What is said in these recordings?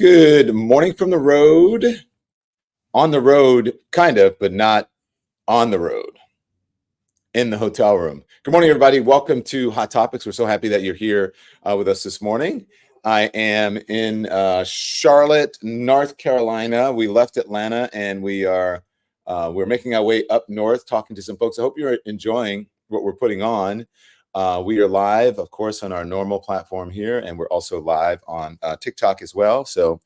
Good morning from the road. On the road, kind of, but not on the road. In the hotel room. Good morning, everybody. Welcome to Hot Topics. We're so happy that you're here with us this morning. I am in Charlotte, North Carolina. We left Atlanta and we're making our way up north, talking to some folks. I hope you're enjoying what we're putting on. We are live, of course, on our normal platform here, and we're also live on TikTok as well. So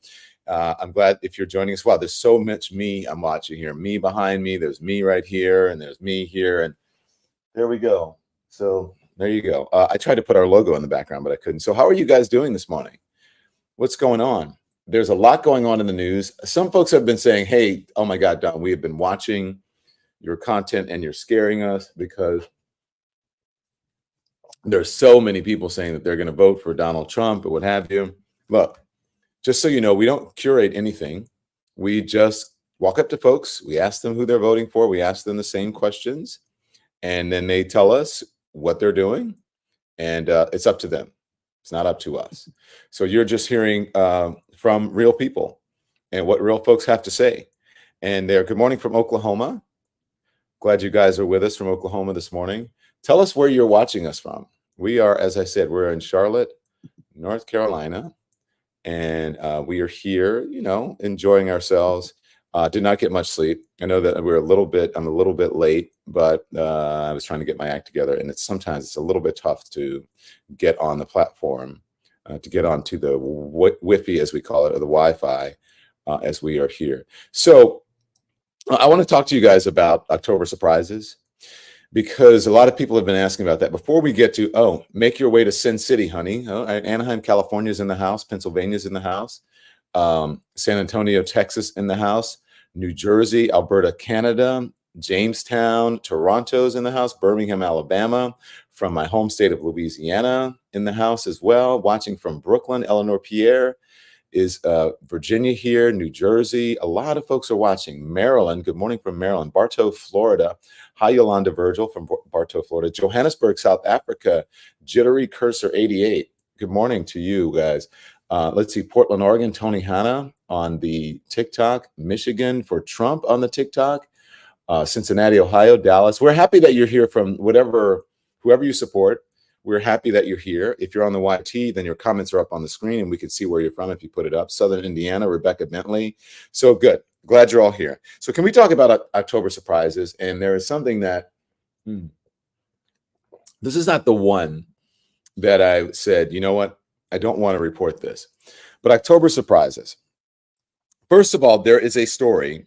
I'm glad if you're joining us. Wow, there's so much me I'm watching here. Me behind me, there's me right here, and there's me here, and there we go. So there you go. I tried to put our logo in the background, but I couldn't. So how are you guys doing this morning? What's going on? There's a lot going on in the news. Some folks have been saying, hey, oh my God, Don, we have been watching your content and you're scaring us because there's so many people saying that they're going to vote for Donald Trump or what have you. Look, just so you know, we don't curate anything. We just walk up to folks. We ask them who they're voting for. We ask them the same questions. And then they tell us what they're doing, and it's up to them. It's not up to us. So you're just hearing from real people and what real folks have to say. And they're good morning from Oklahoma. Glad you guys are with us from Oklahoma this morning. Tell us where you're watching us from. We are, as I said, we're in Charlotte, North Carolina, and we are here, you know, enjoying ourselves. Did not get much sleep. I know that I'm a little bit late, but I was trying to get my act together, and sometimes it's a little bit tough to get on the platform, to get onto the Wi-Fi, as we call it, or the Wi-Fi, as we are here. So I want to talk to you guys about October surprises, because a lot of people have been asking about that. Before we get to, make your way to Sin City, honey. Anaheim, California is in the house. Pennsylvania's in the house. San Antonio, Texas in the house. New Jersey, Alberta, Canada, Jamestown, Toronto's in the house, Birmingham, Alabama, from my home state of Louisiana in the house as well. Watching from Brooklyn, Eleanor Pierre is Virginia here, New Jersey. A lot of folks are watching. Maryland, good morning from Maryland. Bartow, Florida. Hi, Yolanda Virgil from Bartow, Florida. Johannesburg, South Africa. Jittery Cursor 88. Good morning to you guys. Let's see, Portland, Oregon, Tony Hanna on the TikTok, Michigan for Trump on the TikTok, Cincinnati, Ohio, Dallas. We're happy that you're here from whoever you support. We're happy that you're here. If you're on the YT, then your comments are up on the screen and we can see where you're from if you put it up. Southern Indiana, Rebecca Bentley. So good. Glad you're all here. So can we talk about October surprises? And there is something that, this is not the one that I said, you know what? I don't want to report this, but October surprises. First of all, there is a story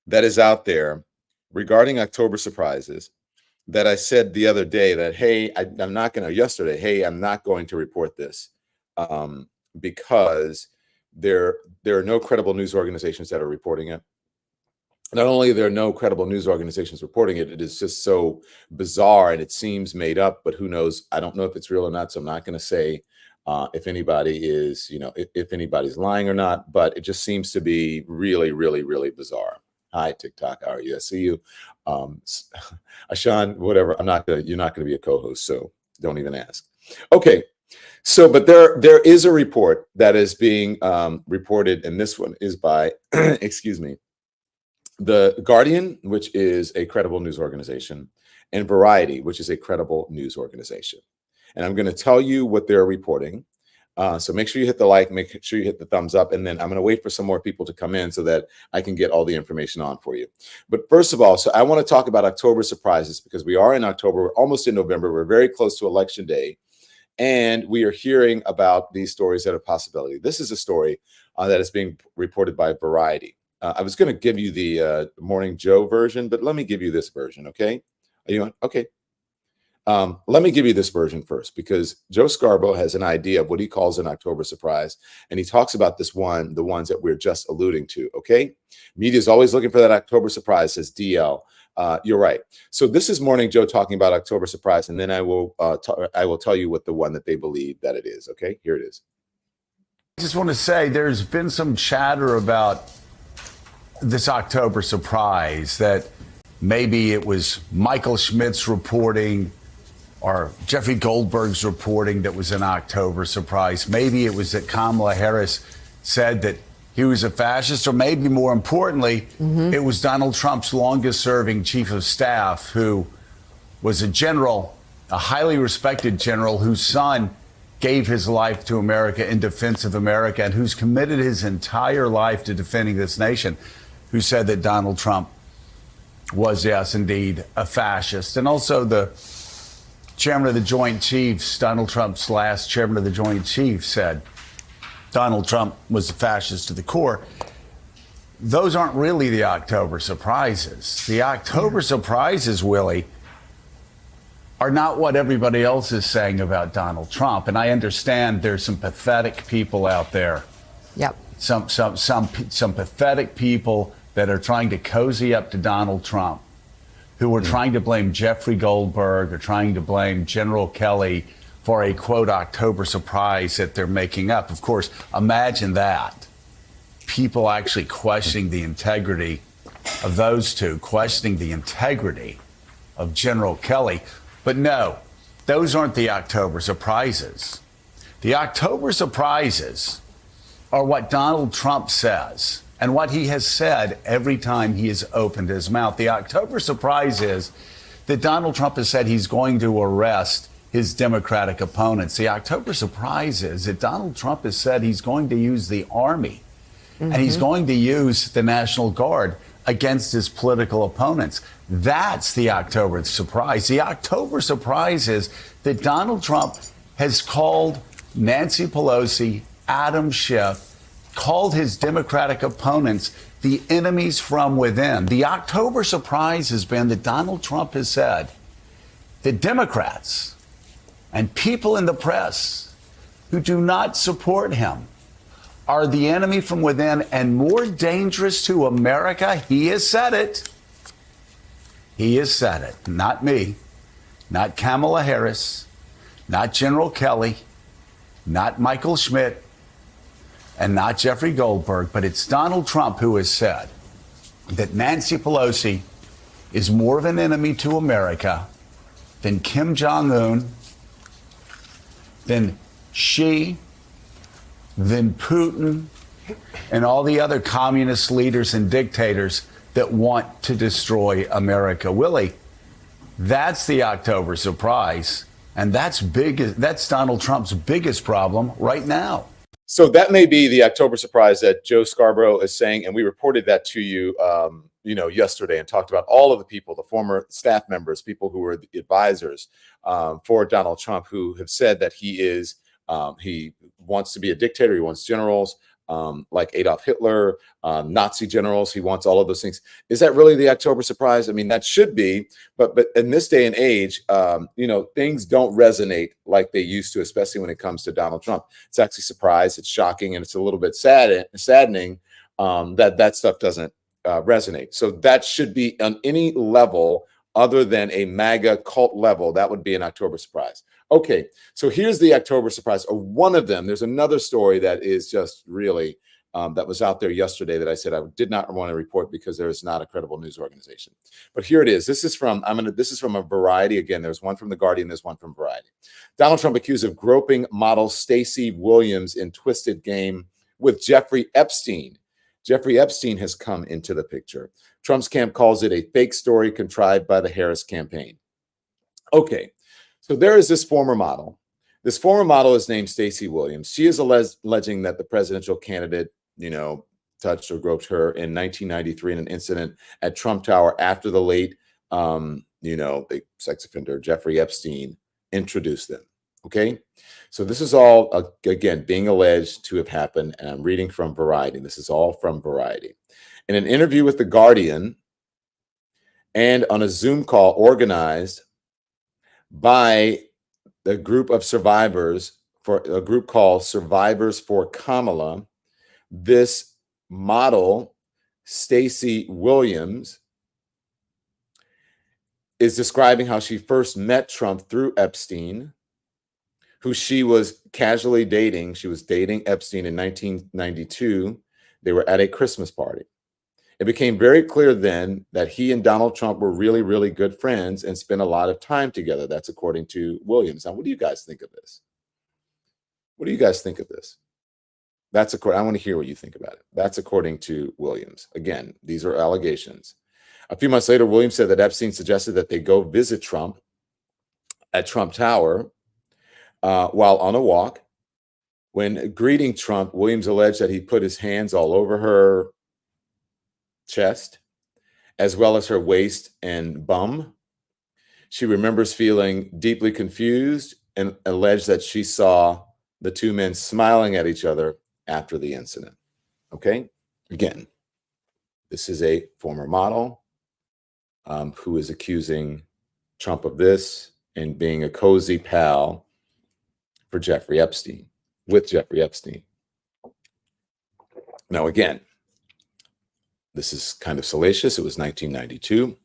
that is out there regarding October surprises that I said the other day that, hey, I'm not going to report this because there are no credible news organizations that are reporting it. Not only are there no credible news organizations reporting it, it is just so bizarre and it seems made up, but who knows? I don't know if it's real or not, so I'm not going to say if anybody is, if anybody's lying or not, but it just seems to be really, really, really bizarre. Hi, TikTok. How are you? I see you. Ashan, whatever. You're not going to be a co-host, so don't even ask. Okay. So, but there is a report that is being reported, and this one is by, excuse me, The Guardian, which is a credible news organization, and Variety, which is a credible news organization. And I'm going to tell you what they're reporting. So make sure you hit the like, make sure you hit the thumbs up, and then I'm going to wait for some more people to come in so that I can get all the information on for you. But first of all, so I want to talk about October surprises because we are in October, we're almost in November, we're very close to Election Day, and we are hearing about these stories that are possibility. This is a story that is being reported by Variety. I was going to give you the Morning Joe version, but let me give you this version, okay? Are you on? Okay. Let me give you this version first, because Joe Scarborough has an idea of what he calls an October surprise, and he talks about the ones that we're just alluding to, okay? Media is always looking for that October surprise, says DL. You're right. So this is Morning Joe talking about October surprise, and then I will tell you what the one that they believe that it is, okay? Here it is. I just want to say there's been some chatter about this October surprise, that maybe it was Michael Schmidt's reporting or Jeffrey Goldberg's reporting that was an October surprise. Maybe it was that Kamala Harris said that he was a fascist, or maybe more importantly, it was Donald Trump's longest serving chief of staff, who was a general, a highly respected general whose son gave his life to America in defense of America and who's committed his entire life to defending this nation, who said that Donald Trump was, yes, indeed, a fascist. And also the chairman of the Joint Chiefs, Donald Trump's last chairman of the Joint Chiefs, said Donald Trump was a fascist to the core. Those aren't really the October surprises. The October surprises, Willie, are not what everybody else is saying about Donald Trump. And I understand there's some pathetic people out there. Yep. Some pathetic people that are trying to cozy up to Donald Trump, who are trying to blame Jeffrey Goldberg or trying to blame General Kelly for a, quote, October surprise that they're making up. Of course, imagine that. People actually questioning the integrity of those two, questioning the integrity of General Kelly. But no, those aren't the October surprises. The October surprises are what Donald Trump says and what he has said every time he has opened his mouth. The October surprise is that Donald Trump has said he's going to arrest his Democratic opponents. The October surprise is that Donald Trump has said he's going to use the Army and he's going to use the National Guard against his political opponents. That's the October surprise. The October surprise is that Donald Trump has called Nancy Pelosi, Adam Schiff, called his Democratic opponents the enemies from within. The October surprise has been that Donald Trump has said that Democrats and people in the press who do not support him are the enemy from within and more dangerous to America. He has said it. He has said it. Not me, not Kamala Harris, not General Kelly, not Michael Schmidt, and not Jeffrey Goldberg, but it's Donald Trump who has said that Nancy Pelosi is more of an enemy to America than Kim Jong-un, than Xi, than Putin, and all the other communist leaders and dictators that want to destroy America. Willie, that's the October surprise, and that's big. That's Donald Trump's biggest problem right now. So that may be the October surprise that Joe Scarborough is saying, and we reported that to you, yesterday, and talked about all of the people, the former staff members, people who were the advisors for Donald Trump, who have said that he wants to be a dictator. He wants generals like Adolf Hitler, Nazi generals. He wants all of those things. Is that really the October surprise? I mean, that should be, but in this day and age, things don't resonate like they used to, especially when it comes to Donald Trump. It's actually surprise. It's shocking, and it's a little bit saddening that stuff doesn't resonate. So that should be on any level other than a MAGA cult level. That would be an October surprise. Okay, so here's the October surprise, or one of them. There's another story that is just really that was out there yesterday that I said I did not want to report because there is not a credible news organization. But here it is. This is from a Variety. Again, there's one from The Guardian, there's one from Variety. Donald Trump accused of groping model Stacey Williams in twisted game with Jeffrey Epstein. Jeffrey Epstein has come into the picture. Trump's camp calls it a fake story contrived by the Harris campaign. Okay. So there is this former model. This former model is named Stacey Williams. She is alleging that the presidential candidate, touched or groped her in 1993 in an incident at Trump Tower after the late, the sex offender Jeffrey Epstein introduced them. Okay. So this is all, again, being alleged to have happened. And I'm reading from Variety. This is all from Variety. In an interview with The Guardian and on a Zoom call organized by the group of survivors for a group called Survivors for Kamala, this model, Stacey Williams, is describing how she first met Trump through Epstein, who she was casually dating. She was dating Epstein in 1992. They were at a Christmas party. It became very clear then that he and Donald Trump were really, really good friends and spent a lot of time together. That's according to Williams. Now, what do you guys think of this? What do you guys think of this? That's according. I want to hear what you think about it. That's according to Williams. Again, these are allegations. A few months later, Williams said that Epstein suggested that they go visit Trump at Trump Tower while on a walk. When greeting Trump, Williams alleged that he put his hands all over her chest, as well as her waist and bum. She remembers feeling deeply confused and alleged that she saw the two men smiling at each other after the incident. Okay? Again, this is a former model who is accusing Trump of this and being a cozy pal for Jeffrey Epstein, with Jeffrey Epstein. Now, again, this is kind of salacious. It was 1992.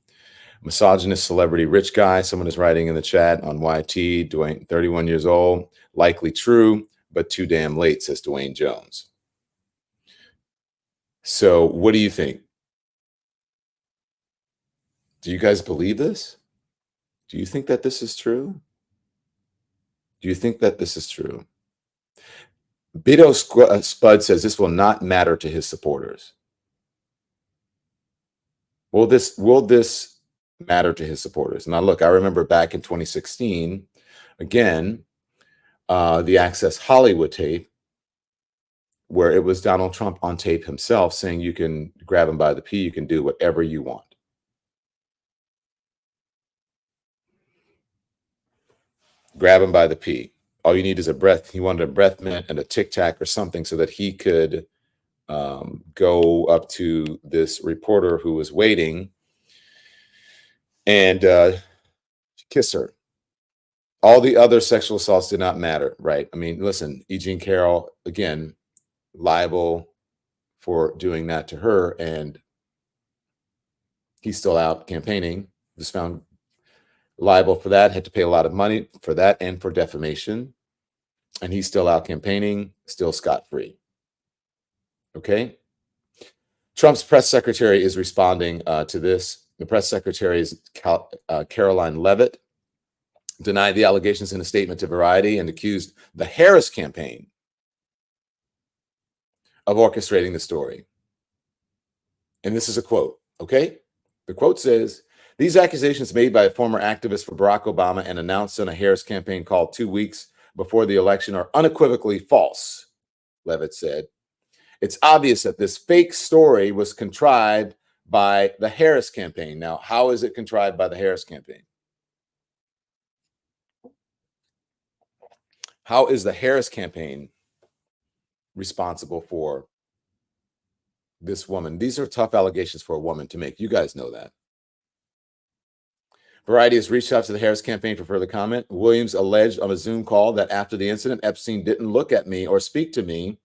Misogynist celebrity rich guy. Someone is writing in the chat on YT. Dwayne, 31 years old. Likely true, but too damn late, says Dwayne Jones. So what do you think? Do you guys believe this? Do you think that this is true? Do you think that this is true? Bido Spud says this will not matter to his supporters. Will this matter to his supporters? Now, look, I remember back in 2016, again, the Access Hollywood tape, where it was Donald Trump on tape himself saying you can grab him by the pee, you can do whatever you want. Grab him by the pee. All you need is a breath. He wanted a breath mint and a Tic Tac or something so that he could go up to this reporter who was waiting and kiss her. All the other sexual assaults did not matter, right? I mean, listen, E. Jean Carroll, again, liable for doing that to her, and he's still out campaigning. Was found liable for that, had to pay a lot of money for that and for defamation, and he's still out campaigning, still scot-free. Okay? Trump's press secretary is responding to this. The press secretary is Caroline Leavitt, denied the allegations in a statement to Variety and accused the Harris campaign of orchestrating the story. And this is a quote, okay? The quote says, "These accusations made by a former activist for Barack Obama and announced in a Harris campaign call 2 weeks before the election are unequivocally false," Leavitt said. "It's obvious that this fake story was contrived by the Harris campaign." Now, how is it contrived by the Harris campaign? How is the Harris campaign responsible for this woman? These are tough allegations for a woman to make. You guys know that. Variety has reached out to the Harris campaign for further comment. Williams alleged on a Zoom call that after the incident, Epstein didn't look at me or speak to me,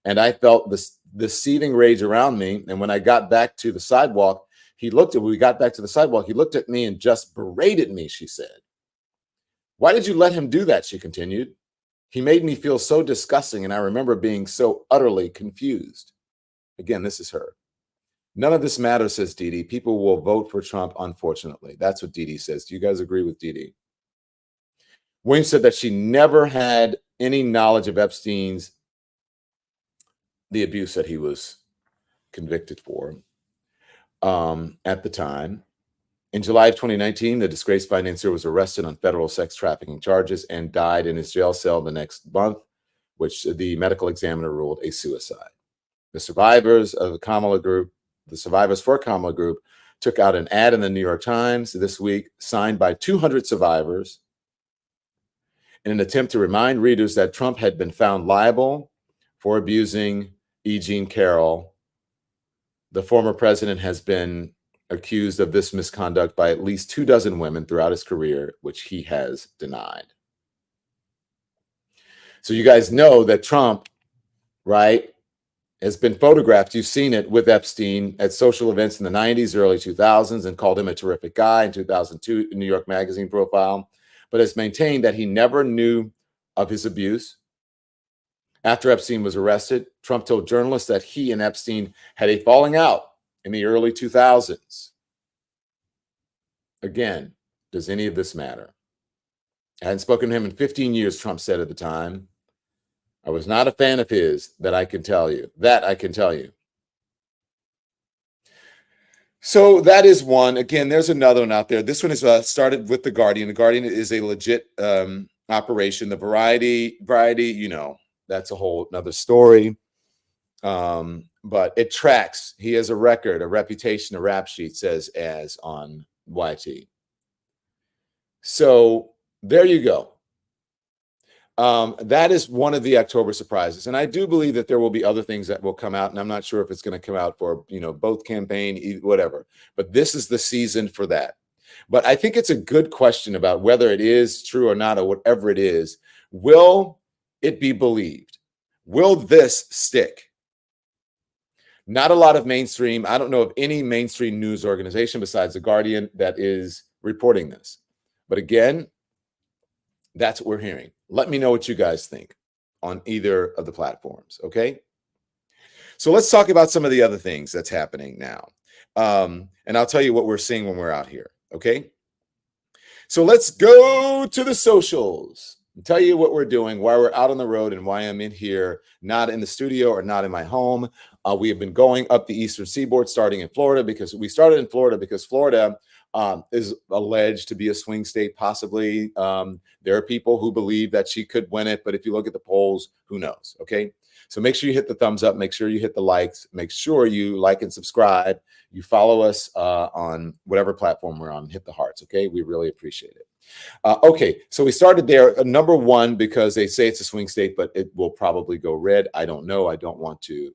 and I felt the seething rage around me. And when I got back to the sidewalk, he looked at me and just berated me, she said. "Why did you let him do that?" she continued. "He made me feel so disgusting, and I remember being so utterly confused." Again, this is her. "None of this matters," says Dee Dee. "People will vote for Trump, unfortunately." That's what Dee Dee says. Do you guys agree with Dee Dee? Williams said that she never had any knowledge of Epstein's, the abuse that he was convicted for at the time. In July of 2019, the disgraced financier was arrested on federal sex trafficking charges and died in his jail cell the next month, which the medical examiner ruled a suicide. The survivors for Kamala Group took out an ad in the New York Times this week, signed by 200 survivors, in an attempt to remind readers that Trump had been found liable for abusing E. Jean Carroll. The former president has been accused of this misconduct by at least 24 women throughout his career, which he has denied. So you guys know that Trump, right, has been photographed. You've seen it with Epstein at social events in the 90s, early 2000s, and called him a terrific guy in 2002, New York Magazine profile, but has maintained that he never knew of his abuse. After Epstein was arrested, Trump told journalists that he and Epstein had a falling out in the early 2000s. Again, does any of this matter? I hadn't spoken to him in 15 years, Trump said at the time. I was not a fan of his, that I can tell you. That I can tell you. So that is one. Again, there's another one out there. This one is started with The Guardian. The Guardian is a legit operation. The Variety, that's a whole another story. But it tracks. He has a record, a reputation, a rap sheet says as on YT. So there you go. That is one of the October surprises. And I do believe that there will be other things that will come out. And I'm not sure if it's going to come out for, both campaign, whatever. But this is the season for that. But I think it's a good question about whether it is true or not, or whatever it is. Will it be believed? Will this stick? Not a lot of mainstream. I don't know of any mainstream news organization besides The Guardian that is reporting this. But again, that's what we're hearing. Let me know what you guys think on either of the platforms, okay? So let's talk about some of the other things that's happening now. And I'll tell you what we're seeing when we're out here, okay? So let's go to the socials and tell you what we're doing, why we're out on the road, and why I'm in here, not in the studio or not in my home. We have been going up the Eastern Seaboard, starting in Florida, because we started in Florida because Florida is alleged to be a swing state, possibly. There are people who believe that she could win it, but if you look at the polls, who knows, okay? So make sure you hit the thumbs up, make sure you hit the likes, make sure you like and subscribe. You follow us on whatever platform we're on, hit the hearts, okay? We really appreciate it. Okay, so we started there, number one, because they say it's a swing state, but it will probably go red. I don't know. I don't want to,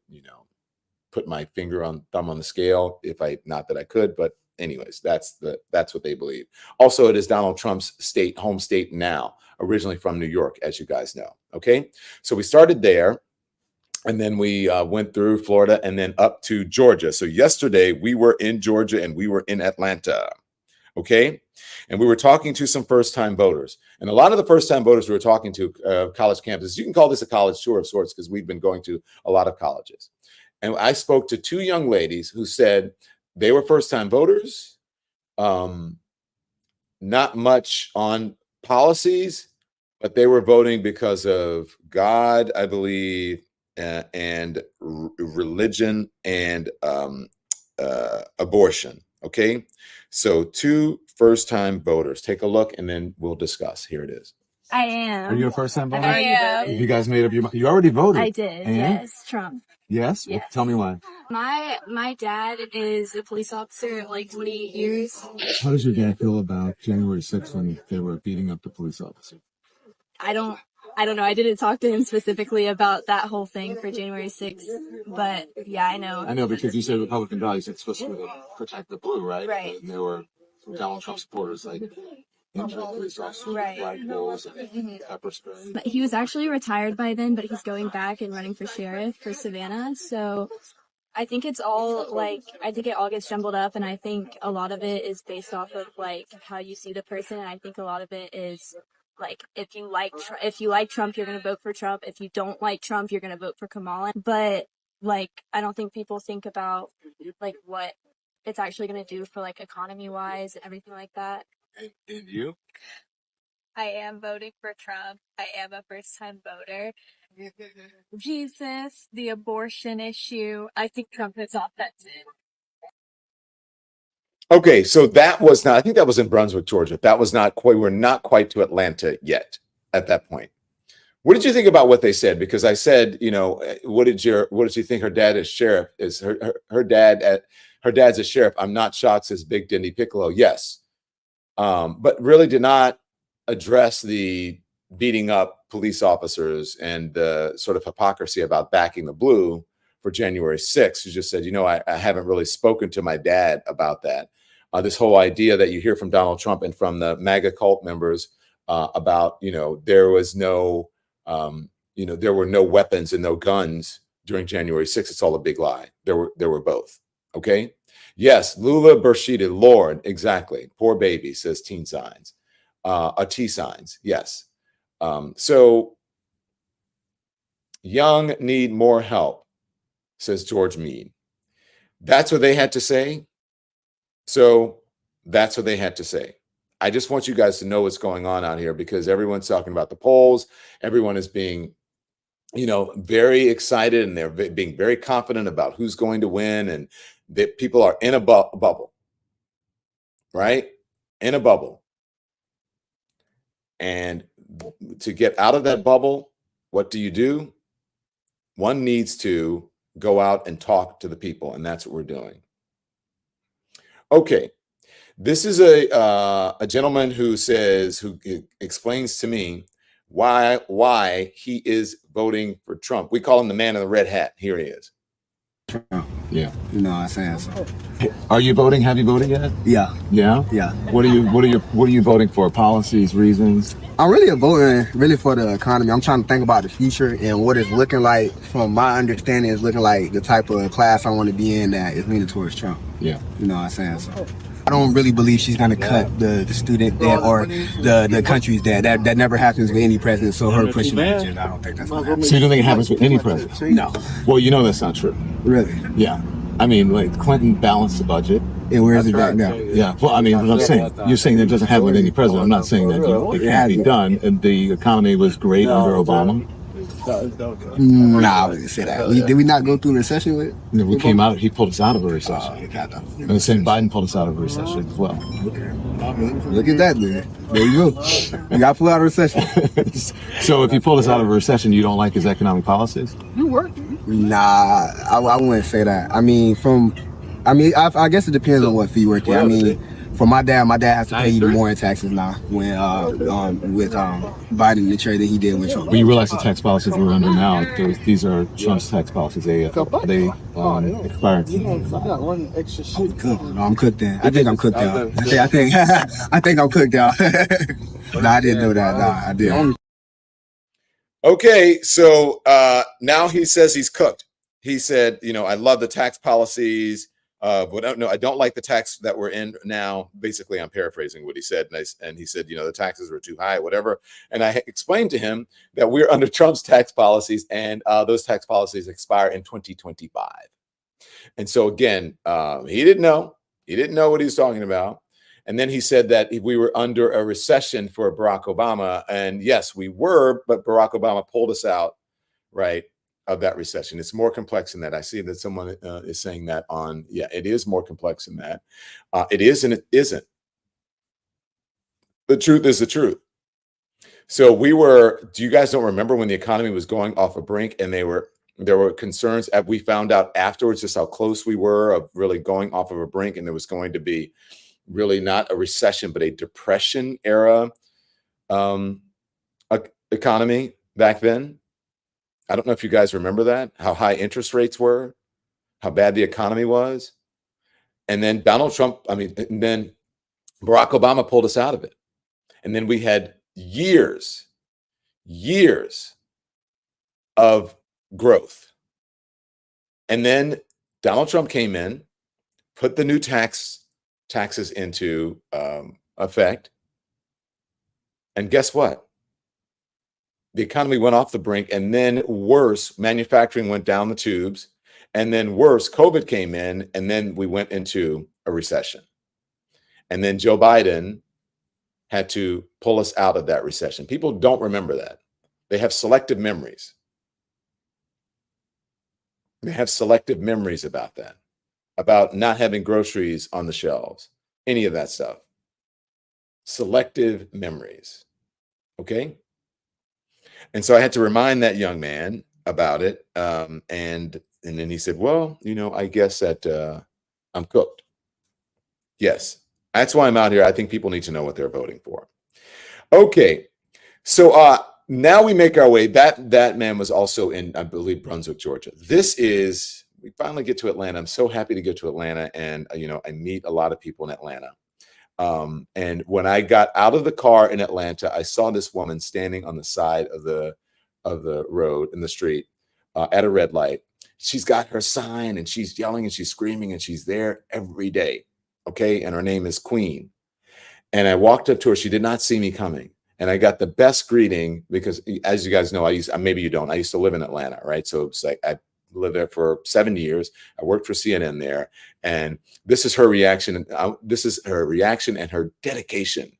put my thumb on the scale, not that I could, but anyways, that's what they believe. Also, it is Donald Trump's home state now, originally from New York, as you guys know. Okay, so we started there, and then we went through Florida and then up to Georgia. So yesterday we were in Georgia and we were in Atlanta. Okay, and we were talking to some first-time voters, and a lot of the first-time voters we were talking to, college campuses. You can call this a college tour of sorts, because we've been going to a lot of colleges. And I spoke to two young ladies who said they were first-time voters, not much on policies, but they were voting because of God, I believe, and religion and abortion. Okay, so two first-time voters. Take a look, and then we'll discuss. Here it is. I am. Are you a first-time voter? I am. You guys made up your mind. You already voted. I did. And? Yes, Trump. Yes? Well, tell me why. My dad is a police officer like 28 years. How does your dad feel about January 6th when they were beating up the police officer? I don't know. I didn't talk to him specifically about that whole thing for January 6th, but yeah, I know. I know, because you said Republican values, it's supposed to protect the blue, right? Right. And there were Donald Trump supporters like police officers, right. flagpoles, and pepper spray. But he was actually retired by then, but he's going back and running for sheriff for Savannah. So I think it all gets jumbled up, and I think a lot of it is based off of like how you see the person, and I think a lot of it is like if you like Trump, you're gonna vote for Trump. If you don't like Trump, you're gonna vote for Kamala. But like I don't think people think about like what it's actually gonna do for like economy wise and everything like that. And you? I am voting for Trump. I am a first-time voter. Jesus, the abortion issue. I think Trump is offensive. Okay, so that was not, I think that was in Brunswick, Georgia. That was not quite, we're not quite to Atlanta yet at that point. What did you think about what they said? Because I said, what did you think her dad is sheriff? Is her dad's a sheriff? I'm not shocked, says Big Dindy Piccolo. Yes. But really did not address the beating up police officers and the sort of hypocrisy about backing the blue for January 6th. She just said, I haven't really spoken to my dad about that. This whole idea that you hear from Donald Trump and from the MAGA cult members about, there was no, there were no weapons and no guns during January 6th. It's all a big lie. There were both. Okay. Yes, Lula Bershita, Lord, exactly. Poor baby, says Teen Signs. T Signs, yes. So young need more help, says George Meade. That's what they had to say. So that's what they had to say. I just want you guys to know what's going on out here, because everyone's talking about the polls. Everyone is being very excited, and they're being very confident about who's going to win, and that people are in a bubble, right? In a bubble. And to get out of that bubble, what do? One needs to go out and talk to the people, and that's what we're doing. Okay. This is a gentleman who explains to me why he is voting for Trump. We call him the man in the red hat. Here he is. Yeah. You know what I'm saying? So, Are you voting? Have you voted yet? yeah. Yeah. Yeah. What are you voting for? Policies, reasons? I'm really voting really for the economy. I'm trying to think about the future and what it's looking like. From my understanding, it's looking like the type of class I want to be in that is leaning towards Trump. Yeah. You know what I'm saying? So, I don't really believe she's going to cut the student debt or the country's debt. That never happens with any president. So her pushing that agenda, I don't think that's going to happen. So you don't think it happens with any president? No. Well, that's not true. Really? Yeah. I mean, like Clinton balanced the budget. And where is it back now? Yeah. Well, I mean, what I'm saying, you're saying that it doesn't happen with any president. I'm not saying that it can't be done. And the economy was great under Obama. Nah, I wouldn't say that. Did we not go through a recession with it? We came out. He pulled us out of a recession. Okay. And the same Biden pulled us out of a recession as well. Okay. Look at that, man. There you go. We got pulled out of a recession. So if he pulled us out of a recession, you don't like his economic policies? Nah, I wouldn't say that. I guess it depends on what fee you work at. I mean, for my dad has to pay even more in taxes now when with Biden and the trade that he did with Trump. Well, you realize the tax policies we're under now, these are Trump's tax policies. They expire. I'm cooked then. I think I'm cooked out. I think I'm cooked out. Nah, I didn't know that. Nah, I didn't. Okay, so now he says he's cooked. He said, I love the tax policies, but I don't like the tax that we're in now. Basically, I'm paraphrasing what he said, and he said, the taxes were too high, whatever. And I explained to him that we're under Trump's tax policies, and those tax policies expire in 2025. And so again, he didn't know. He didn't know what he was talking about. And then he said that we were under a recession for Barack Obama. And yes, we were, but Barack Obama pulled us out, right, of that recession. It's more complex than that. I see that someone is saying that it is more complex than that. It is and it isn't. The truth is the truth. So you guys don't remember when the economy was going off a brink and there were concerns. We found out afterwards just how close we were of really going off of a brink, and there was going to be really not a recession, but a depression era economy back then. I don't know if you guys remember that, how high interest rates were, how bad the economy was. And then then Barack Obama pulled us out of it. And then we had years of growth. And then Donald Trump came in, put the new taxes into effect. And guess what? The economy went off the brink, and then worse, manufacturing went down the tubes, and then worse, COVID came in, and then we went into a recession. And then Joe Biden had to pull us out of that recession. People don't remember that. They have selective memories. They have selective memories about that, about not having groceries on the shelves, any of that stuff. Selective memories. Okay? And so I had to remind that young man about it. And then he said, well, I guess that I'm cooked. Yes, that's why I'm out here. I think people need to know what they're voting for. Okay, so now we make our way. That man was also in, I believe, Brunswick, Georgia. We finally get to Atlanta. I'm so happy to get to Atlanta, and I meet a lot of people in Atlanta. And when I got out of the car in Atlanta, I saw this woman standing on the side of the road in the street at a red light. She's got her sign, and she's yelling and she's screaming, and she's there every day. Okay. And her name is Queen. And I walked up to her. She did not see me coming. And I got the best greeting because, as you guys know, maybe you don't, I used to live in Atlanta, right? So it's like I lived there for 7 years. I worked for CNN there. And this is her reaction. This is her reaction and her dedication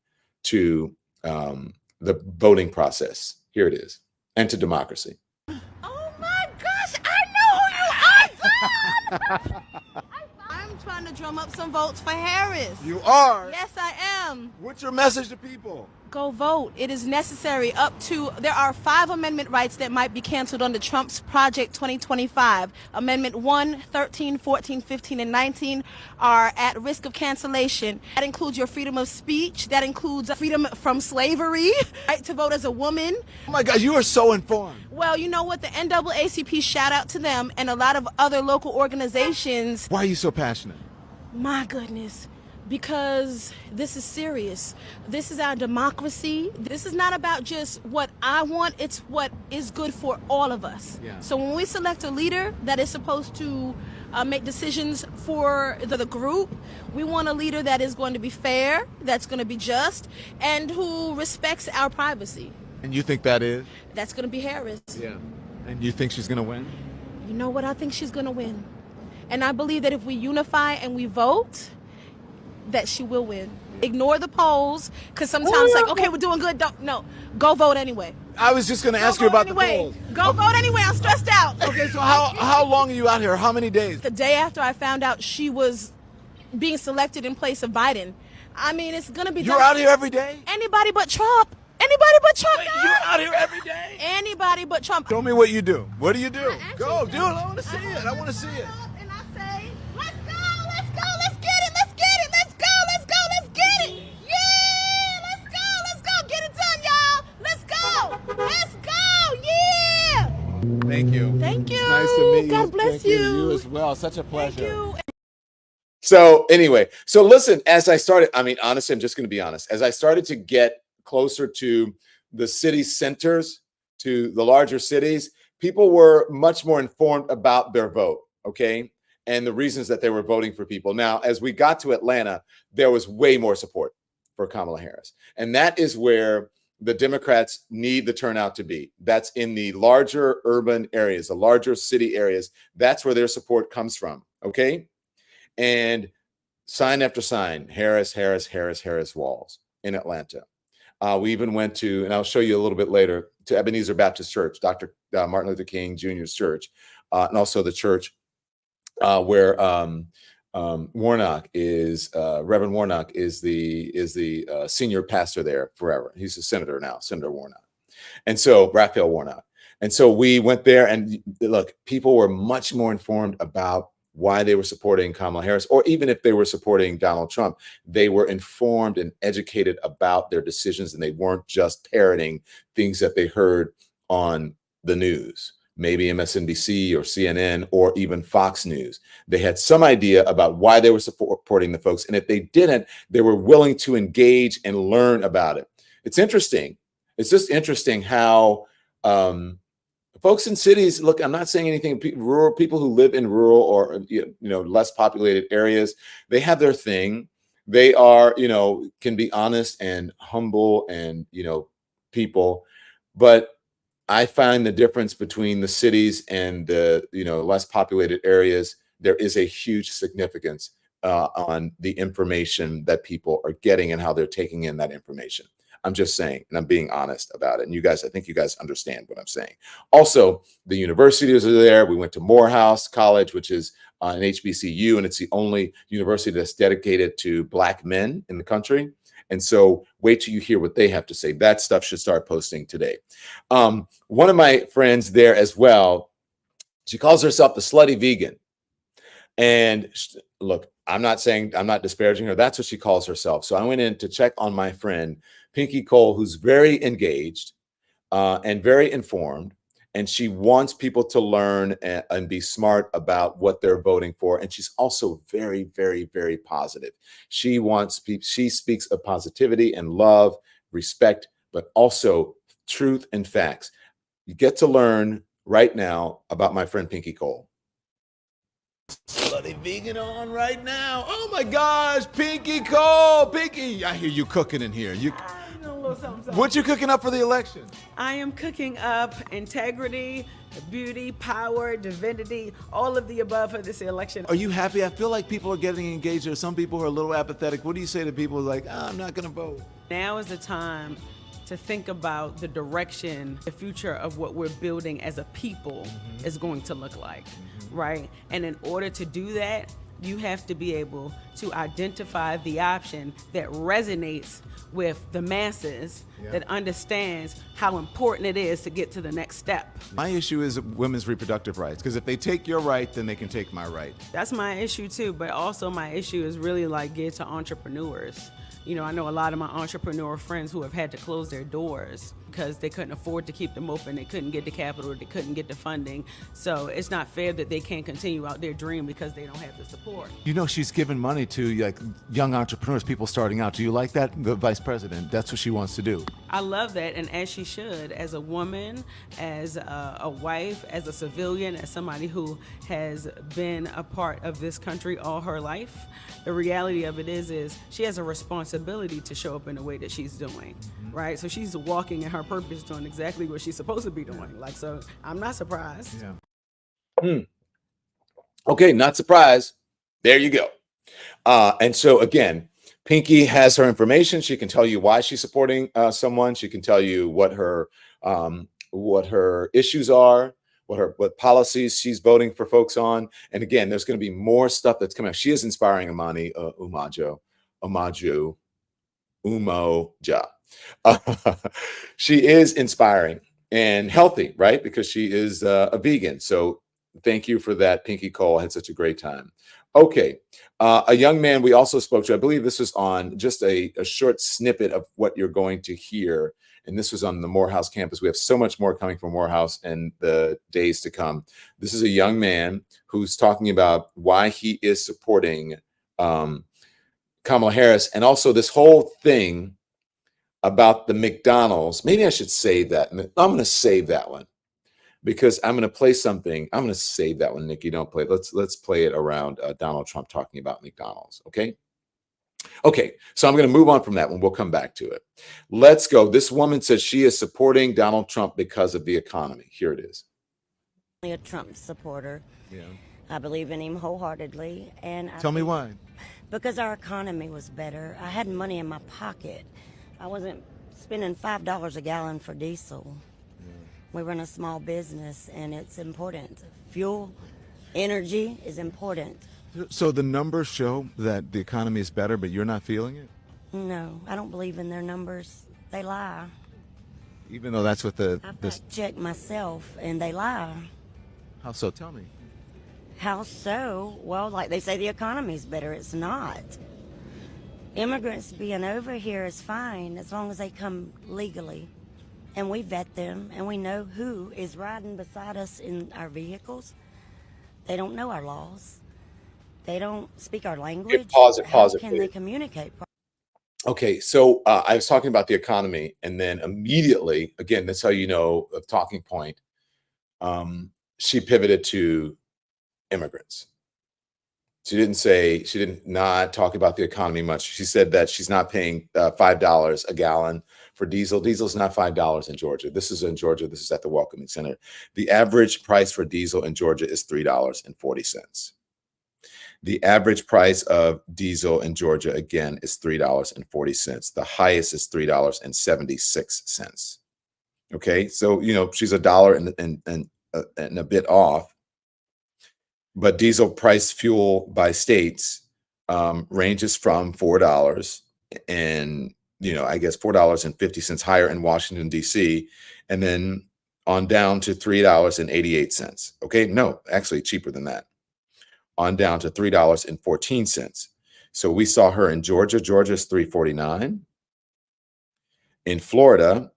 to the voting process. Here it is. And to democracy. Oh I'm trying to drum up some votes for Harris. You are? Yes, I am. What's your message to people? Go vote. It is necessary. There are 5 amendment rights that might be canceled under Trump's Project 2025. Amendment 1, 13, 14, 15, and 19 are at risk of cancellation. That includes your freedom of speech. That includes freedom from slavery, right to vote as a woman. Oh my God, you are so informed. Well, you know what? The NAACP, shout out to them, and a lot of other local organizations. Why are you so passionate? My goodness. Because this is serious. This is our democracy. This is not about just what I want, it's what is good for all of us. Yeah. So when we select a leader that is supposed to make decisions for the group, we want a leader that is going to be fair, that's going to be just, and who respects our privacy. And you think that is? That's going to be Harris. Yeah. And you think she's going to win? You know what? I think she's going to win. And I believe that if we unify and we vote, that she will win. Ignore the polls, because sometimes it's like, okay, we're doing good. No, go vote anyway. I was just going to ask you about the polls. Go vote anyway. I'm stressed out. Okay, so how long are you out here? How many days? The day after I found out she was being selected in place of Biden. I mean, it's going to be. You're out here every day? Anybody but Trump. Anybody but Trump. Wait, you're out here every day? Anybody but Trump. Show me what you do. What do you do? Go, do it. I want to see it. I want to see it. And I say, let's go, let's go, let's get it, let's get it, let's go, let's go, let's get it. Yeah, let's go, get it done, y'all. Let's go, yeah. Thank you. Thank you. Nice to meet you. God bless Thank you. you. You as well. Such a pleasure. Thank you. So anyway, so listen, as I started, I mean, honestly, I'm just going to be honest. As I started to get closer to the city centers, to the larger cities, people were much more informed about their vote, okay? And the reasons that they were voting for people. Now, as we got to Atlanta, there was way more support for Kamala Harris. And that is where the Democrats need the turnout to be. That's in the larger urban areas, the larger city areas. That's where their support comes from, okay? And sign after sign, Harris, Harris, Harris, Harris walls in Atlanta. We even went to, and I'll show you a little bit later, to Ebenezer Baptist Church, Dr. Martin Luther King Jr.'s church, and also the church where Warnock is, Reverend Warnock is the senior pastor there forever. He's a senator now, Senator Warnock. And so, Raphael Warnock. And so we went there, and look, people were much more informed about why they were supporting Kamala Harris, or even if they were supporting Donald Trump, they were informed and educated about their decisions, and they weren't just parroting things that they heard on the news, maybe MSNBC or CNN or even Fox News. They had some idea about why they were supporting the folks, and if they didn't, they were willing to engage and learn about it. It's interesting. It's just interesting how folks in cities, look, I'm not saying anything, rural people who live in rural or, less populated areas, they have their thing. They are, can be honest and humble and, people. But I find the difference between the cities and the, less populated areas, there is a huge significance on the information that people are getting and how they're taking in that information. I'm just saying, and I'm being honest about it. And you guys, I think you guys understand what I'm saying. Also, the universities are there. We went to Morehouse College, which is an HBCU, and it's the only university that's dedicated to Black men in the country. And so wait till you hear what they have to say. That stuff should start posting today. One of my friends there as well, she calls herself the slutty vegan. And look, I'm not disparaging her. That's what she calls herself. So I went in to check on my friend, Pinky Cole, who's very engaged and very informed. And she wants people to learn and be smart about what they're voting for. And she's also very, very, very positive. She speaks of positivity and love, respect, but also truth and facts. You get to learn right now about my friend Pinky Cole. Slutty vegan on right now. Oh my gosh, Pinky Cole. Pinky, I hear you cooking in here. What you cooking up for the election? I am cooking up integrity, beauty, power, divinity, all of the above for this election. Are you happy? I feel like people are getting engaged. There are some people who are a little apathetic. What do you say to people like, I'm not going to vote? Now is the time to think about the direction, the future of what we're building as a people is going to look like. right? And in order to do that, you have to be able to identify the option that resonates with the masses, that understands how important it is to get to the next step. My issue is women's reproductive rights, because if they take your right, then they can take my right. That's my issue too, but also my issue is really like geared to entrepreneurs. You know, I know a lot of my entrepreneur friends who have had to close their doors because they couldn't afford to keep them open. They couldn't get the capital. They couldn't get the funding. So it's not fair that they can't continue out their dream because they don't have the support. You know, she's giving money to like young entrepreneurs, people starting out. Do you like that? The vice president, that's what she wants to do. I love that, and as she should, as a woman, as a wife, as a civilian, as somebody who has been a part of this country all her life. The reality of it is she has a responsibility to show up in the way that she's doing, right? So she's walking in her purpose, doing exactly what she's supposed to be doing. Like, so I'm not surprised. Okay, not surprised. There you go. And so again, Pinky has her information. She can tell you why she's supporting someone. She can tell you what her issues are, what policies she's voting for folks on. And again, there's going to be more stuff that's coming out. She is inspiring Imani Umoja. She is inspiring and healthy, right? Because she is a vegan. So thank you for that, Pinky Cole. I had such a great time. Okay. A young man we also spoke to, I believe this was on just a short snippet of what you're going to hear. And this was on the Morehouse campus. We have so much more coming from Morehouse in the days to come. This is a young man who's talking about why he is supporting Kamala Harris, and also this whole thing about the McDonald's. Maybe I should save that. I'm going to save that one because I'm going to play something. I'm going to save that one, Nikki. Don't play it. Let's play it around Donald Trump talking about McDonald's. Okay. Okay, so I'm going to move on from that one. We'll come back to it. Let's go. This woman says she is supporting Donald Trump because of the economy. Here it is. A Trump supporter. Yeah. I believe in him wholeheartedly. And Tell me why. Because our economy was better. I had money in my pocket. I wasn't spending $5 a gallon for diesel. Yeah. We run a small business, and it's important. Fuel, energy is important. So the numbers show that the economy is better, but you're not feeling it? No, I don't believe in their numbers. They lie. Even though that's what I've checked myself, and they lie. How so? Tell me. How so? Well, like they say the economy's better. It's not. Immigrants being over here is fine as long as they come legally. And we vet them, and we know who is riding beside us in our vehicles. They don't know our laws. They don't speak our language. Pause it. How can they communicate? Okay, so I was talking about the economy, and then immediately, again, that's how you know a talking point. She pivoted to immigrants. She did not talk about the economy much. She said that she's not paying $5 a gallon for diesel. Diesel's not $5 in Georgia. This is in Georgia. This is at the Welcoming Center. The average price for diesel in Georgia is $3.40. The average price of diesel in Georgia, again, is $3.40. The highest is $3.76. Okay, so, you know, she's $1 and a bit off. But diesel price fuel by states ranges from $4 and, you know, I guess $4.50 higher in Washington, D.C., and then on down to $3.88. Okay, no, actually cheaper than that. On down to $3.14. So we saw her in Georgia. Georgia's $3.49. In Florida,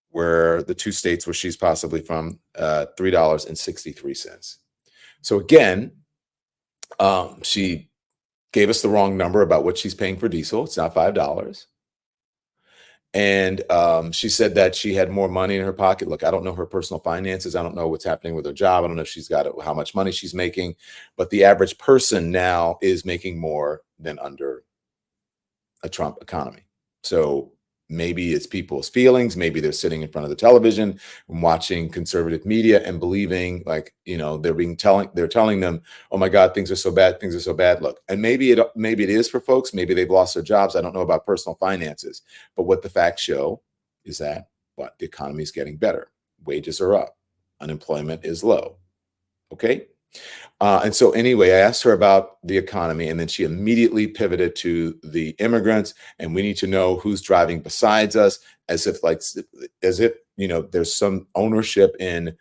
where the two states where she's possibly from, $3.63. So again, she gave us the wrong number about what she's paying for diesel. It's not $5. And she said that she had more money in her pocket. Look, I don't know her personal finances. I don't know what's happening with her job. I don't know if she's got how much money she's making. But the average person now is making more than under a Trump economy. So maybe it's people's feelings. Maybe they're sitting in front of the television and watching conservative media and believing, like, you know, they're telling them, oh my God, things are so bad. Things are so bad. Look, and maybe it is for folks. Maybe they've lost their jobs. I don't know about personal finances, but what the facts show is that the economy is getting better. Wages are up. Unemployment is low. Okay. And so anyway, I asked her about the economy, and then she immediately pivoted to the immigrants, and we need to know who's driving besides us, as if there's some ownership in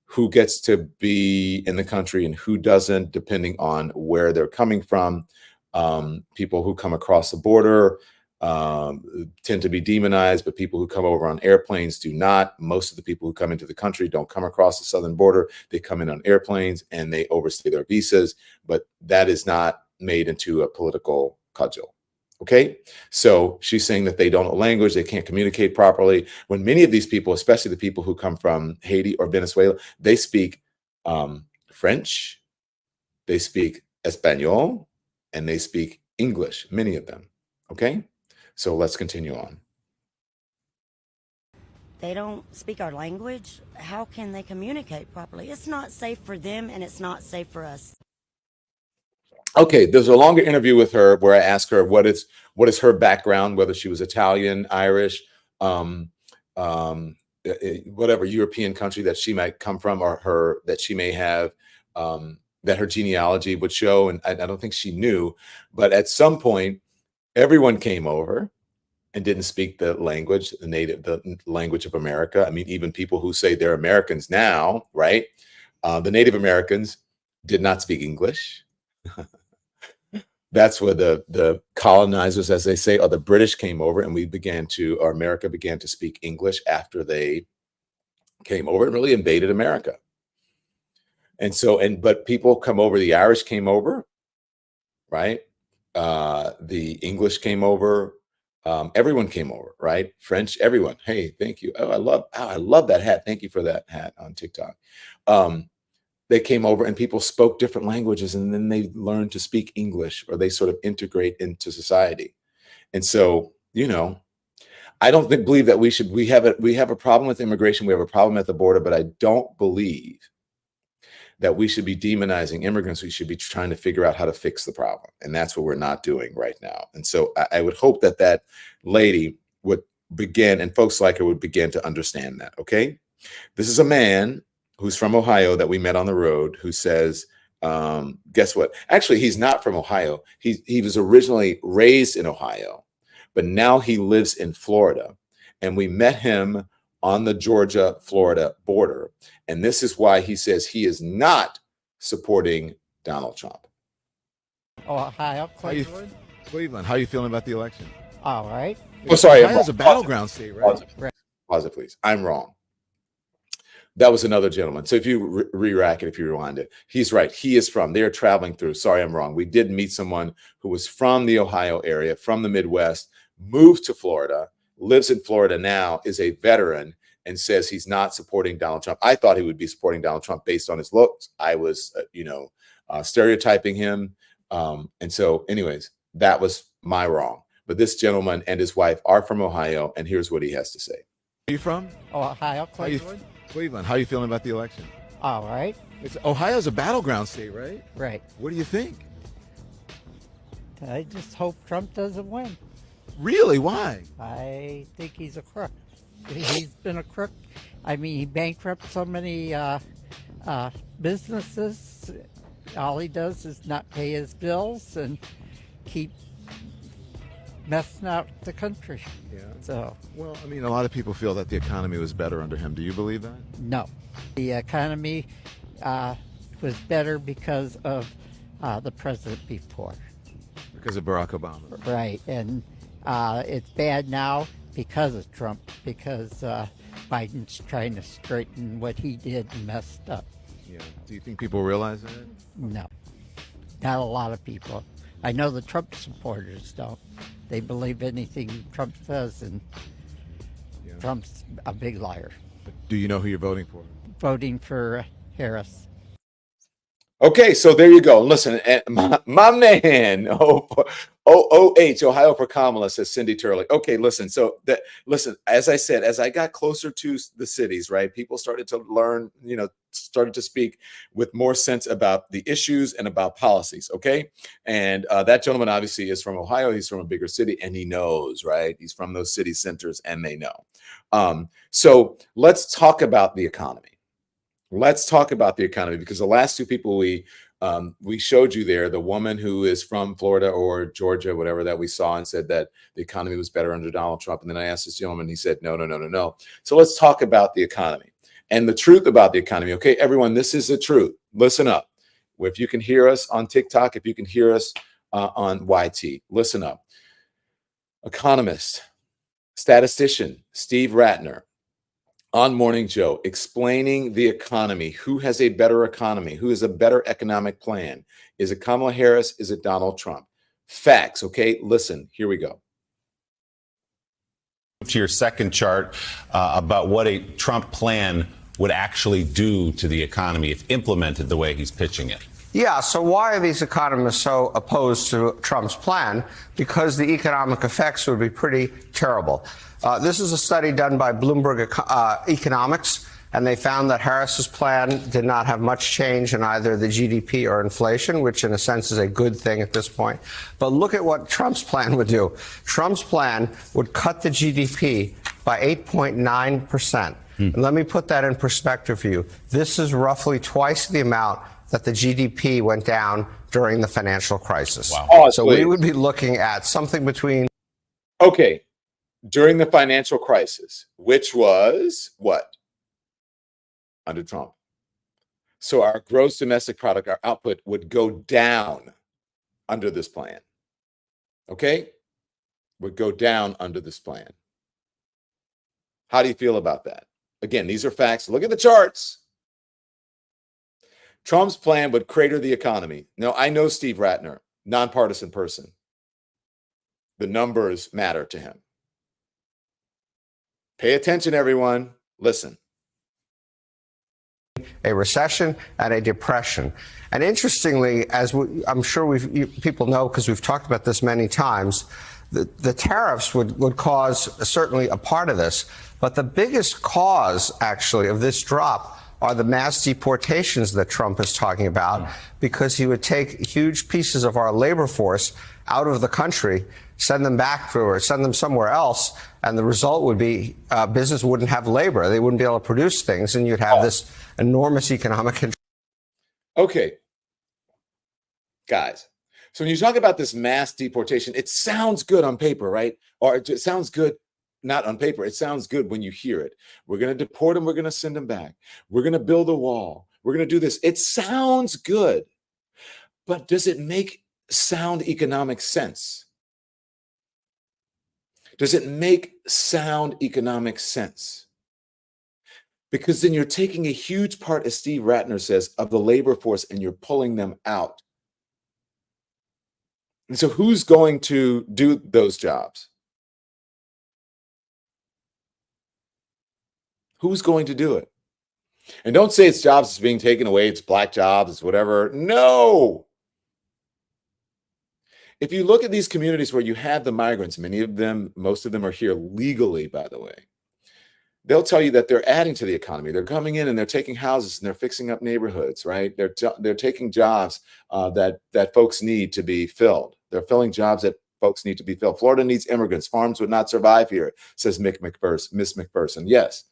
who gets to be in the country and who doesn't, depending on where they're coming from. People who come across the border tend to be demonized, but people who come over on airplanes do not. Most of the people who come into the country don't come across the southern border. They come in on airplanes and they overstay their visas, but that is not made into a political cudgel. Okay, so she's saying that they don't know language, they can't communicate properly. When many of these people, especially the people who come from Haiti or Venezuela, they speak French, they speak Espanol, and they speak English, many of them. Okay, so let's continue on. They don't speak our language. How can they communicate properly? It's not safe for them, and it's not safe for us. Okay, there's a longer interview with her where I ask her what is her background, whether she was Italian, Irish, whatever European country that she might come from, or that she may have, that her genealogy would show. And I don't think she knew, but at some point, everyone came over and didn't speak the language, the language of America. I mean, even people who say they're Americans now, right? The Native Americans did not speak English. That's where the colonizers, as they say, or the British came over, and America began to speak English after they came over and really invaded America. But people come over, the Irish came over, right? The English came over, everyone came over, right? French, everyone. Hey, thank you. I love that hat. Thank you for that hat on TikTok. They came over and people spoke different languages, and then they learned to speak English, or they sort of integrate into society. And so, I don't believe that we have a problem with immigration. We have a problem at the border, but I don't believe that we should be demonizing immigrants. We should be trying to figure out how to fix the problem. And that's what we're not doing right now. And so I would hope that lady would begin, and folks like her would begin to understand that. Okay. This is a man who's from Ohio that we met on the road, who says, guess what? Actually, he's not from Ohio. He was originally raised in Ohio, but now he lives in Florida. And we met him on the Georgia-Florida border. And this is why he says he is not supporting Donald Trump. Ohio, Cleveland. Cleveland, how are you feeling about the election? All right. Oh, sorry. Ohio's a battleground state, right? Pause it, please. I'm wrong. That was another gentleman. So if you re-rack it, if you rewind it, he's right. He is from, they're traveling through. Sorry, I'm wrong. We did meet someone who was from the Ohio area, from the Midwest, moved to Florida, lives in Florida now, is a veteran, and says he's not supporting Donald Trump. I thought he would be supporting Donald Trump based on his looks. I was, stereotyping him. And so anyways, that was my wrong. But this gentleman and his wife are from Ohio, and here's what he has to say. Where are you from? Ohio, Cleveland. Cleveland, how are you feeling about the election? All right. Ohio's a battleground state, right? Right. What do you think? I just hope Trump doesn't win. Really? Why? I think he's a crook. He's been a crook. I mean, he bankrupted so many businesses. All he does is not pay his bills and keep messing out the country. Yeah. So. Well, I mean, a lot of people feel that the economy was better under him. Do you believe that? No. The economy was better because of the president before. Because of Barack Obama. Right. And it's bad now because of Trump, because Biden's trying to straighten what he did and messed up. Yeah. Do you think people realize that? No. Not a lot of people. I know the Trump supporters don't. They believe anything Trump says, and Trump's a big liar. Do you know who you're voting for? Voting for Harris. Okay, so there you go. Listen, my man, Ohio for Kamala, says Cindy Turley. Okay, listen. So as I said, as I got closer to the cities, right, people started to learn, started to speak with more sense about the issues and about policies. Okay, and that gentleman obviously is from Ohio. He's from a bigger city, and he knows, right? He's from those city centers, and they know. So let's talk about the economy. Let's talk about the economy, because the last two people we showed you there, the woman who is from Florida or Georgia, whatever, that we saw and said that the economy was better under Donald Trump. And then I asked this gentleman, he said, no, no, no, no, no. So let's talk about the economy and the truth about the economy. Okay, everyone, this is the truth. Listen up. If you can hear us on TikTok, if you can hear us on YT, listen up. Economist, statistician, Steve Ratner, on Morning Joe, explaining the economy. Who has a better economy? Who has a better economic plan? Is it Kamala Harris? Is it Donald Trump? Facts, okay? Listen, here we go. To your second chart about what a Trump plan would actually do to the economy if implemented the way he's pitching it. Yeah, so why are these economists so opposed to Trump's plan? Because the economic effects would be pretty terrible. This is a study done by Bloomberg Economics, and they found that Harris's plan did not have much change in either the GDP or inflation, which in a sense is a good thing at this point. But look at what Trump's plan would do. Trump's plan would cut the GDP by 8.9%. And let me put that in perspective for you. This is roughly twice the amount that the GDP went down during the financial crisis. Wow. So we would be looking at something between... Okay, during the financial crisis, which was what? Under Trump. So our gross domestic product, our output, would go down under this plan. Okay? Would go down under this plan. How do you feel about that? Again, these are facts. Look at the charts. Trump's plan would crater the economy. Now, I know Steve Ratner, nonpartisan person. The numbers matter to him. Pay attention, everyone. Listen. A recession and a depression. And interestingly, as I'm sure people know because we've talked about this many times, the tariffs would cause certainly a part of this. But the biggest cause, actually, of this drop are the mass deportations that Trump is talking about, because he would take huge pieces of our labor force out of the country, send them back or send them somewhere else, and the result would be business wouldn't have labor. They wouldn't be able to produce things, and you'd have this enormous economic control. Okay, guys. So when you talk about this mass deportation, it sounds good on paper, right? Or it sounds good not on paper. It sounds good when you hear it. We're going to deport them. We're going to send them back. We're going to build a wall. We're going to do this. It sounds good. But does it make sound economic sense? Does it make sound economic sense? Because then you're taking a huge part, as Steve Ratner says, of the labor force and you're pulling them out. And so who's going to do those jobs? Who's going to do it? And don't say it's jobs that's being taken away, it's black jobs, it's whatever. No. If you look at these communities where you have the migrants, many of them, most of them are here legally, by the way. They'll tell you that they're adding to the economy. They're coming in and they're taking houses and they're fixing up neighborhoods, right? They're taking jobs that folks need to be filled. They're filling jobs that folks need to be filled. Florida needs immigrants. Farms would not survive here, says Miss McPherson. Yes.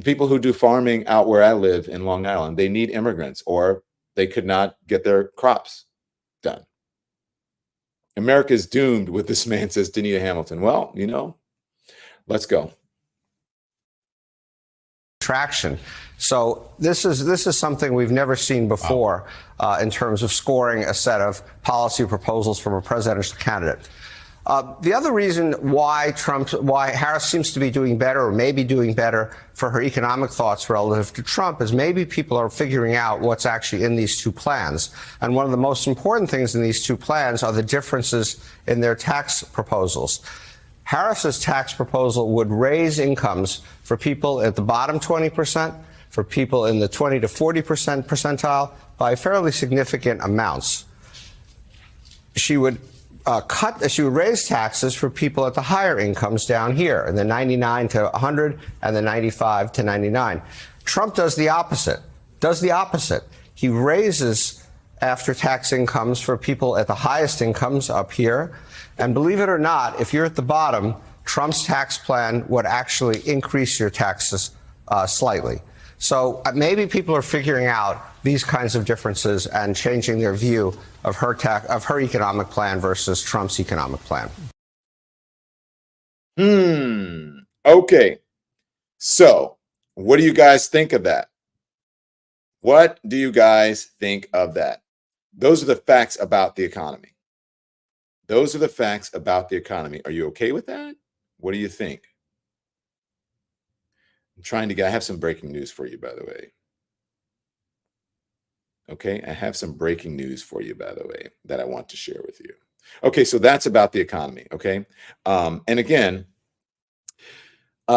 People who do farming out where I live in Long Island, they need immigrants or they could not get their crops done. America is doomed with this man, says Danita Hamilton. Well, you know, let's go. Traction. So this is something we've never seen before in terms of scoring a set of policy proposals from a presidential candidate. The other reason why Harris seems to be doing better or maybe doing better for her economic thoughts relative to Trump is maybe people are figuring out what's actually in these two plans. And one of the most important things in these two plans are the differences in their tax proposals. Harris's tax proposal would raise incomes for people at the bottom 20%, for people in the 20 to 40% percentile by fairly significant amounts. She would raise taxes for people at the higher incomes down here, in the 99 to 100 and the 95 to 99. Trump does the opposite. He raises after-tax incomes for people at the highest incomes up here. And believe it or not, if you're at the bottom, Trump's tax plan would actually increase your taxes slightly. So maybe people are figuring out these kinds of differences and changing their view of her economic plan versus Trump's economic plan. Okay. So, what do you guys think of that? What do you guys think of that? Those are the facts about the economy. Those are the facts about the economy. Are you okay with that? What do you think? I have some breaking news for you, by the way. Okay, I have some breaking news for you, by the way, that I want to share with you. Okay, so that's about the economy, okay? And again, you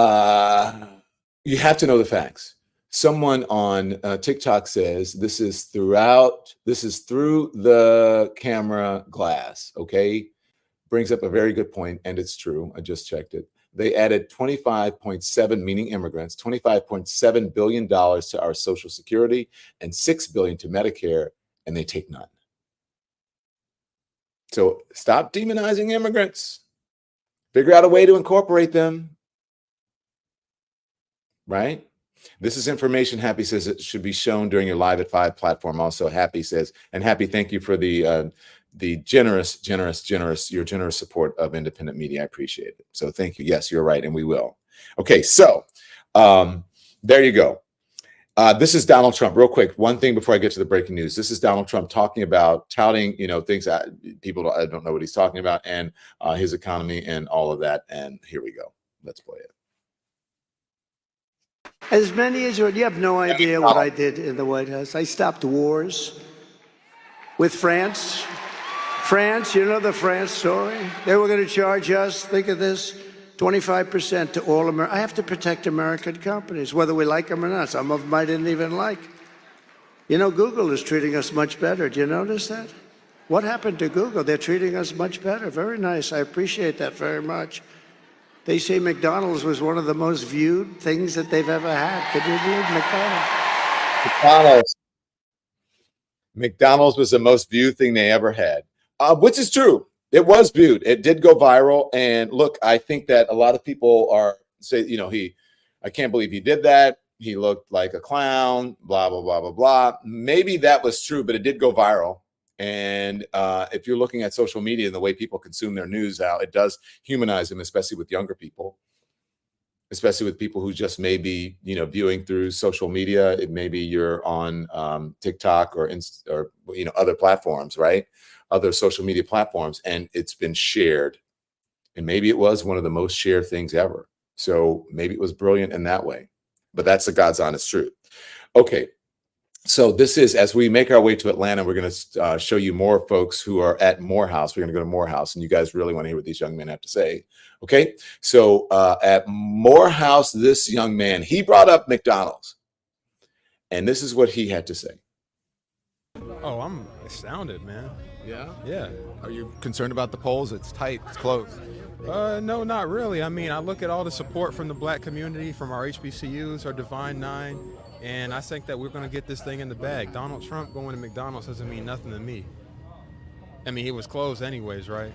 have to know the facts. Someone on TikTok says this is through the camera glass, okay? Brings up a very good point, and it's true. I just checked it. They added 25.7, meaning immigrants, $25.7 billion to our Social Security and $6 billion to Medicare, and they take none. So stop demonizing immigrants. Figure out a way to incorporate them. Right? This is information Happy says it should be shown during your Live at 5 platform. Also, Happy says, and Happy, thank you for the generous support of independent media. I appreciate it. So thank you. Yes, you're right, and we will. Okay, so there you go. This is Donald Trump. Real quick, one thing before I get to the breaking news. This is Donald Trump talking about touting, things that people don't know what he's talking about, and his economy and all of that. And here we go. Let's play it. As many as you have no idea what I did in the White House. I stopped wars with France. France, you know the France story? They were going to charge us, think of this, 25% to all America. I have to protect American companies, whether we like them or not. Some of them I didn't even like. Google is treating us much better. Do you notice that? What happened to Google? They're treating us much better. Very nice. I appreciate that very much. They say McDonald's was one of the most viewed things that they've ever had. Could you believe McDonald's? McDonald's was the most viewed thing they ever had, which is true. It was viewed. It did go viral. And look, I think that a lot of people I can't believe he did that. He looked like a clown, blah, blah, blah, blah, blah. Maybe that was true, but it did go viral. And if you're looking at social media and the way people consume their news now, it does humanize them, especially with younger people, especially with people who just may be, viewing through social media. Maybe you're on TikTok or other platforms, right? Other social media platforms, and it's been shared. And maybe it was one of the most shared things ever. So maybe it was brilliant in that way. But that's the God's honest truth. Okay. So this is, as we make our way to Atlanta, we're going to show you more folks who are at Morehouse. We're going to go to Morehouse, and you guys really want to hear what these young men have to say. Okay, so at Morehouse, this young man, he brought up McDonald's, and this is what he had to say. Oh, I'm astounded, man. Yeah? Yeah. Are you concerned about the polls? It's tight. It's close. No, not really. I mean, I look at all the support from the black community, from our HBCUs, our Divine Nine, and I think that we're going to get this thing in the bag. Donald Trump going to McDonald's doesn't mean nothing to me. I mean, he was closed anyways, right?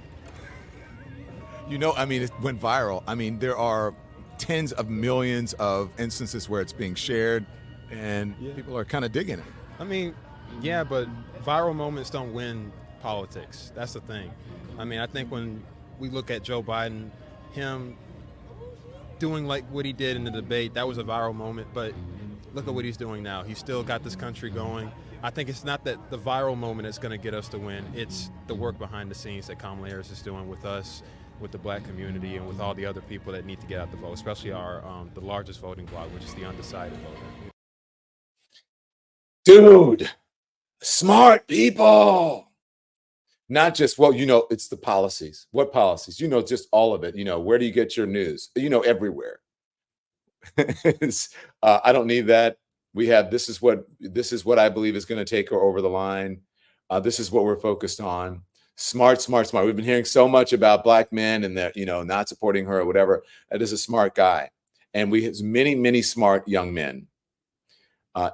It went viral. I mean, there are tens of millions of instances where it's being shared, and people are kind of digging it. I mean, yeah, but viral moments don't win politics. That's the thing. I mean, I think when we look at Joe Biden, him doing like what he did in the debate, that was a viral moment, but look at what he's doing now. He's still got this country going. I think it's not that the viral moment is going to get us to win. It's the work behind the scenes that Kamala Harris is doing with us, with the black community, and with all the other people that need to get out the vote, especially our the largest voting bloc, which is the undecided voter. Dude, smart people. Not just, it's the policies. What policies? Just all of it. Where do you get your news? Everywhere. I don't need that. We have, this is what I believe is going to take her over the line. This is what we're focused on. Smart. We've been hearing so much about black men and that, not supporting her or whatever. That is a smart guy. And we have many smart young men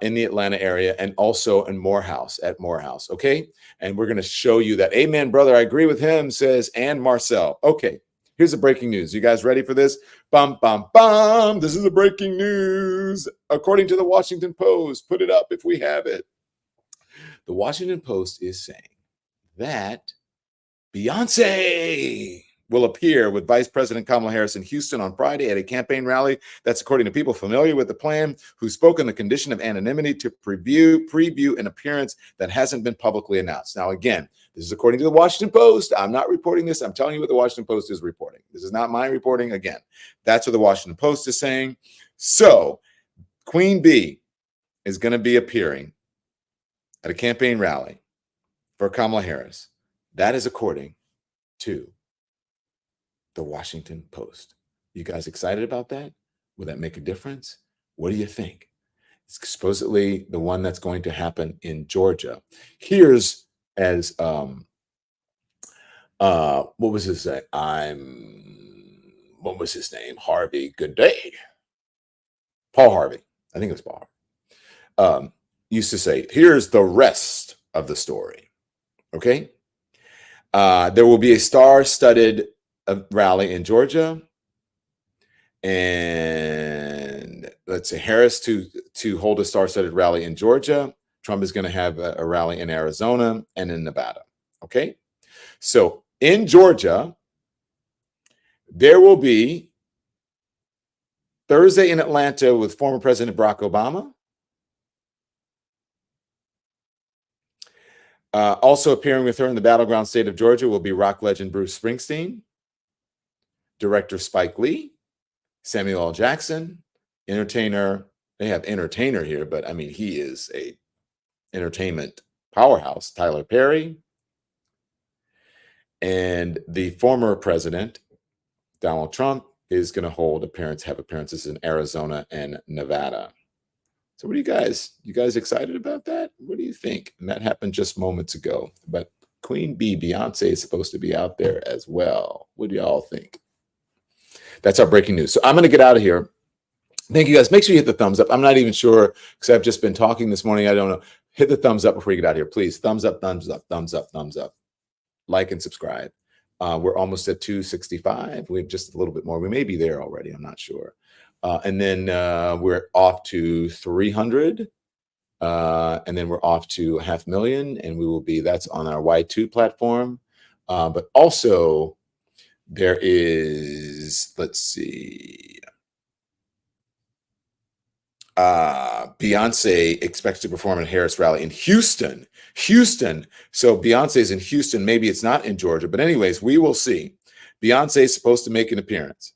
in the Atlanta area, and also in Morehouse, at Morehouse. Okay. And we're going to show you that. Amen, brother. I agree with him, says Ann Marcel. Okay. Here's the breaking news. You guys ready for this? Bum, bum, bum. This is the breaking news. According to the Washington Post, put it up if we have it. The Washington Post is saying that Beyonce will appear with Vice President Kamala Harris in Houston on Friday at a campaign rally. That's according to people familiar with the plan who spoke on the condition of anonymity to preview an appearance that hasn't been publicly announced. Now, again, this is according to the Washington Post. I'm not reporting this. I'm telling you what the Washington Post is reporting. This is not my reporting. Again, that's what the Washington Post is saying. So Queen Bee is going to be appearing at a campaign rally for Kamala Harris. That is according to the Washington Post. You guys excited about that? Will that make a difference? What do you think? It's supposedly the one that's going to happen in Georgia. Here's as what was his name? What was his name? Harvey. Good day. Paul Harvey. I think it was Paul Harvey. Used to say, here's the rest of the story. Okay. There will be a star-studded rally in Georgia, and let's say Harris to hold a star-studded rally in Georgia. Trump is going to have a rally in Arizona and in Nevada. Okay, so in Georgia, there will be Thursday in Atlanta with former President Barack Obama. Also appearing with her in the battleground state of Georgia will be rock legend Bruce Springsteen, director Spike Lee, Samuel L. Jackson, entertainer. They have entertainer here, but I mean, he is a entertainment powerhouse, Tyler Perry, and the former president, Donald Trump, is going to have appearances in Arizona and Nevada. So what do you guys excited about that? What do you think? And that happened just moments ago, but Queen Bee, Beyonce, is supposed to be out there as well. What do y'all think? That's our breaking news. So I'm going to get out of here. Thank you guys. Make sure you hit the thumbs up. I'm not even sure because I've just been talking this morning. I don't know. Hit the thumbs up before you get out of here, please. Thumbs up, thumbs up, thumbs up, thumbs up. Like and subscribe. We're almost at 265. We have just a little bit more. We may be there already. I'm not sure. And then we're off to 300. And then we're off to 500,000. And we will be, that's on our Y2 platform. But also there is, let's see. Beyonce expects to perform at Harris rally in Houston. So Beyonce's in Houston. Maybe it's not in Georgia, but anyways, we will see. Beyonce is supposed to make an appearance.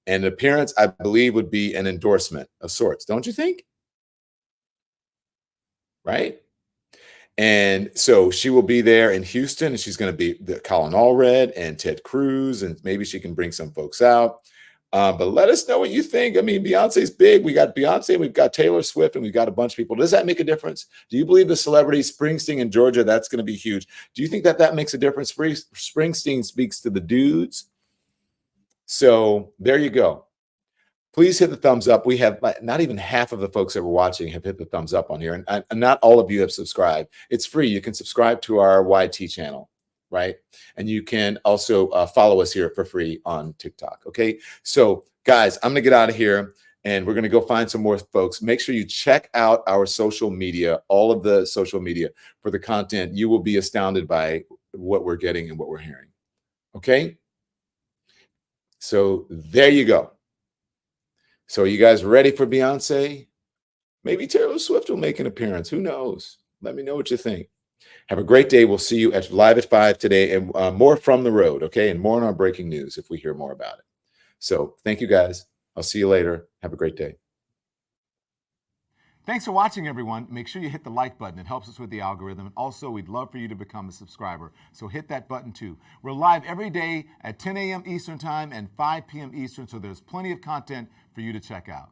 And an appearance, I believe, would be an endorsement of sorts. Don't you think? Right? And so she will be there in Houston, and she's going to be the Colin Allred and Ted Cruz, and maybe she can bring some folks out. But let us know what you think. I mean, Beyonce's big. We got Beyonce, we've got Taylor Swift, and we've got a bunch of people. Does that make a difference? Do you believe the celebrity Springsteen in Georgia, that's going to be huge? Do you think that makes a difference? Springsteen speaks to the dudes. So there you go. Please hit the thumbs up. We have not even half of the folks that were watching have hit the thumbs up on here. And not all of you have subscribed. It's free. You can subscribe to our YT channel, right? And you can also follow us here for free on TikTok, okay? So, guys, I'm going to get out of here, and we're going to go find some more folks. Make sure you check out our social media, all of the social media for the content. You will be astounded by what we're getting and what we're hearing, okay? So there you go. So you guys ready for Beyonce? Maybe Taylor Swift will make an appearance. Who knows? Let me know what you think. Have a great day. We'll see you at live at 5 today, and more from the road, okay? And more on our breaking news if we hear more about it. So thank you, guys. I'll see you later. Have a great day. Thanks for watching, everyone. Make sure you hit the like button. It helps us with the algorithm. And also, we'd love for you to become a subscriber. So hit that button, too. We're live every day at 10 a.m. Eastern Time and 5 p.m. Eastern, so there's plenty of content for you to check out.